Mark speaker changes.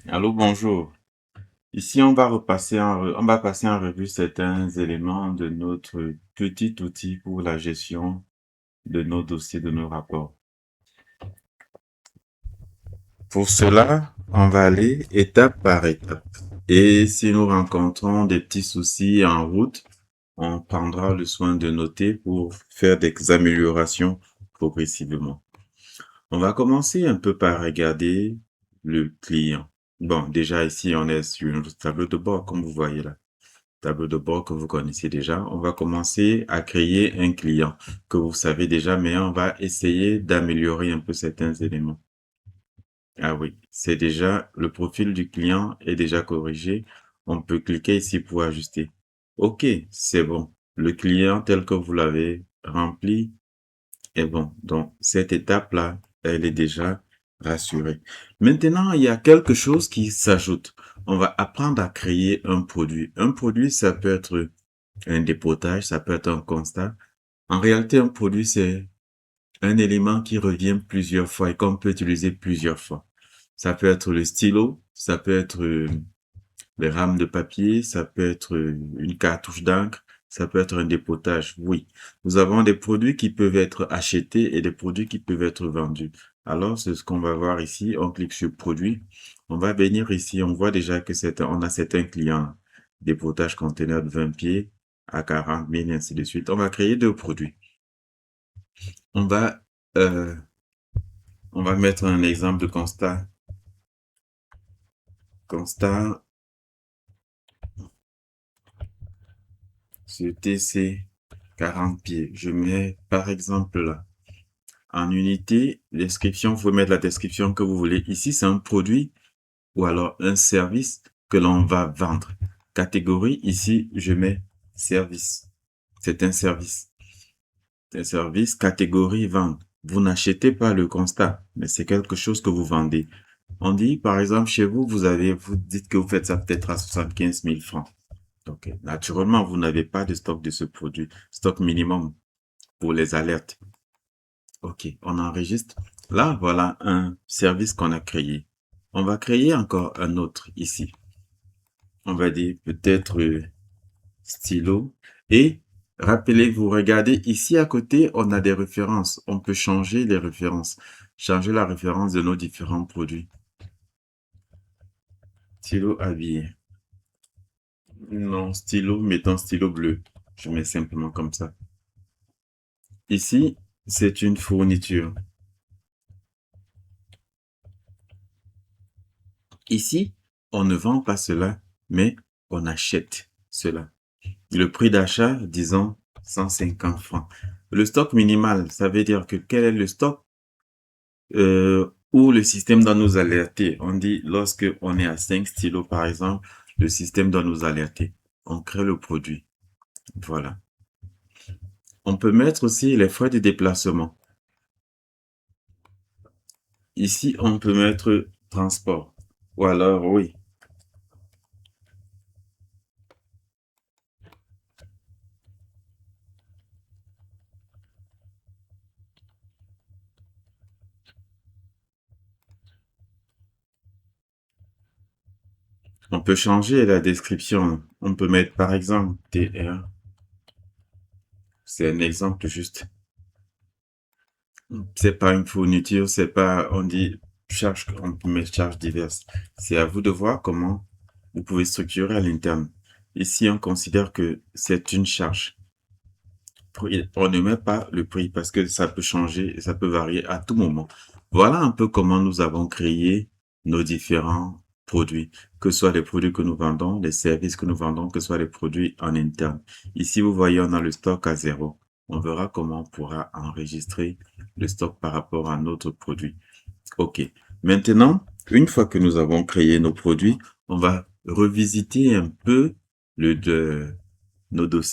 Speaker 1: Allô, bonjour. Ici, on va passer en revue certains éléments de notre petit outil pour la gestion de nos dossiers, de nos rapports. Pour cela, on va aller étape par étape. Et si nous rencontrons des petits soucis en route, on prendra le soin de noter pour faire des améliorations progressivement. On va commencer un peu par regarder le client. Bon, déjà ici, on est sur une tableau de bord, comme vous voyez là. Tableau de bord que vous connaissez déjà. On va commencer à créer un client que vous savez déjà, mais on va essayer d'améliorer un peu certains éléments. Ah oui, c'est déjà, le profil du client est déjà corrigé. On peut cliquer ici pour ajuster. OK, c'est bon. Le client tel que vous l'avez rempli est bon. Donc, cette étape-là, elle est déjà rassurée. Maintenant, il y a quelque chose qui s'ajoute. On va apprendre à créer un produit. Un produit, ça peut être un dépotage, ça peut être un constat. En réalité, un produit, c'est un élément qui revient plusieurs fois et qu'on peut utiliser plusieurs fois. Ça peut être le stylo, ça peut être les rames de papier, ça peut être une cartouche d'encre, ça peut être un dépotage. Oui, nous avons des produits qui peuvent être achetés et des produits qui peuvent être vendus. Alors, c'est ce qu'on va voir ici. On clique sur produit. On va venir ici. On voit déjà que on a certains clients. Dépotage conteneur de 20 pieds à 40 000 et ainsi de suite. On va créer deux produits. On va, euh, on va mettre un exemple de constat. Constat sur TC 40 pieds. Je mets par exemple là. En unité, description, vous pouvez mettre la description que vous voulez. Ici, c'est un produit ou alors un service que l'on va vendre. Catégorie, ici, je mets service. C'est un service. C'est un service, catégorie vente. Vous n'achetez pas le constat, mais c'est quelque chose que vous vendez. On dit, par exemple, chez vous, vous dites que vous faites ça peut-être à 75 000 francs. Donc, naturellement, vous n'avez pas de stock de ce produit. Stock minimum pour les alertes. OK, on enregistre. Là, voilà un service qu'on a créé. On va créer encore un autre ici. On va dire peut-être stylo. Et rappelez-vous, regardez ici à côté, on a des références. On peut changer les références. Changer la référence de nos différents produits. Stylo habillé. Non, stylo, mettons stylo bleu. Je mets simplement comme ça. Ici, c'est une fourniture. Ici, on ne vend pas cela, mais on achète cela. Le prix d'achat, disons, 150 francs. Le stock minimal, ça veut dire que quel est le stock où le système doit nous alerter. On dit, lorsque on est à 5 stylos, par exemple, le système doit nous alerter. On crée le produit. Voilà. On peut mettre aussi les frais de déplacement. Ici, on peut mettre transport. Ou alors, oui, on peut changer la description. On peut mettre, par exemple, TR. C'est un exemple juste. C'est pas une fourniture, c'est pas, on dit charge, on peut mettre charges diverses. C'est à vous de voir comment vous pouvez structurer à l'interne. Ici, on considère que c'est une charge. On ne met pas le prix parce que ça peut changer et ça peut varier à tout moment. Voilà un peu comment nous avons créé nos différents produits, que ce soit les produits que nous vendons, les services que nous vendons, que ce soit les produits en interne. Ici, vous voyez, on a le stock à zéro. On verra comment on pourra enregistrer le stock par rapport à notre produit. OK. Maintenant, une fois que nous avons créé nos produits, on va revisiter un peu nos dossiers.